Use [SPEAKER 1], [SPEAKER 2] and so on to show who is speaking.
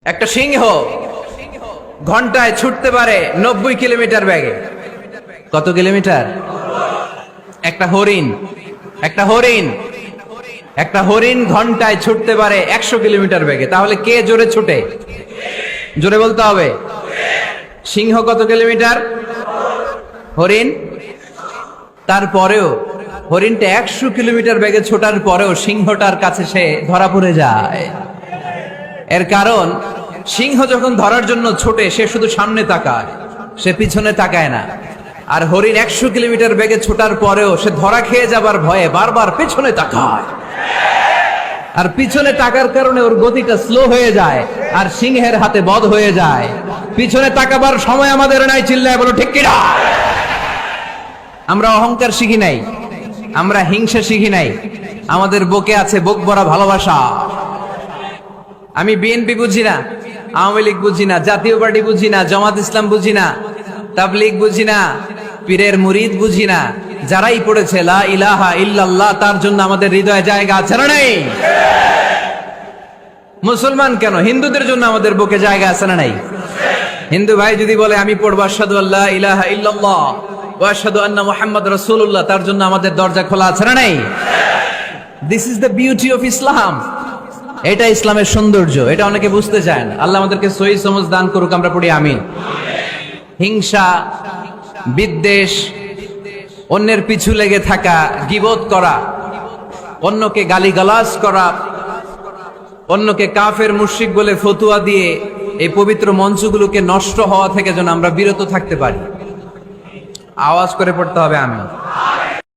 [SPEAKER 1] একটা সিংহ ঘন্টায় ছুটতে পারে 90 কিলোমিটার বেগে। কত কিলোমিটার? একটা হরিণ ঘন্টায় ছুটতে পারে 100 কিলোমিটার বেগে। তাহলে কে জোরে ছুটে? জোরে বলতে হবে। সিংহ কত কিলোমিটার? হরিণ। তারপরেও হরিণটা 100 কিলোমিটার বেগে ছোটার পরেও সিংহটার কাছে সে ধরা পড়ে যায়। এর কারণ সিংহ যখন ধরার জন্য ছোটে সে শুধু সামনে তাকায়, সে পিছনে তাকায় না। আর হরিণ 100 কিলোমিটার বেগে ছোটার পরেও সে ধরা খেয়ে যাবার ভয়ে বারবার পিছনে তাকায়। আর পিছনে তাকার কারণে ওর গতিটা স্লো হয়ে যায় আর সিংহের হাতে বধ হয়ে যায়। পিছনে তাকাবার সময় আমাদের নাই, চিল্লায় বলো ঠিক কিনা? আমরা অহংকার শিখি নাই, আমরা হিংসা শিখি নাই, আমাদের বুকে আছে বুক ভরা ভালোবাসা। আমি বিএনপি বুঝি না, আওয়ামী লীগ বুঝি না, জাতীয় পার্টি বুঝি না, জামাত ইসলাম বুঝি না, তাবলীগ বুঝি না, পীরের মুরিদ বুঝি না। যারাই পড়েছে লা ইলাহা ইল্লাল্লাহ তার জন্য আমাদের হৃদয়ে জায়গা আছে না নাই? মুসলমান কেন, হিন্দুদের জন্য আমাদের বুকে জায়গা আছে না নাই? হিন্দু ভাই যদি বলে আমি পড়বো আশহাদু আল্লা ইলাহা ইল্লাল্লাহ ওয়া আশহাদু আন্না মুহাম্মাদ রাসূলুল্লাহ, তার জন্য আমাদের দরজা খোলা আছে না নাই? This is the beauty of Islam. এটা ইসলামের সৌন্দর্য, এটা অনেকে বুঝতে চায় না। আল্লাহ আমাদেরকে সহি সমঝ দান করুক, আমরা পড়ি আমিন। হিংসা, বিদ্বেষ, অন্যের পিছু লেগে থাকা, গীবত করা, অন্যকে গালিগালাজ করা, অন্যকে কাফের মুশরিক বলে ফতুয়া দিয়ে এই পবিত্র মঞ্চগুলোকে নষ্ট হওয়া থেকে যেন আমরা বিরত থাকতে পারি। আওয়াজ করে পড়তে হবে আমিন।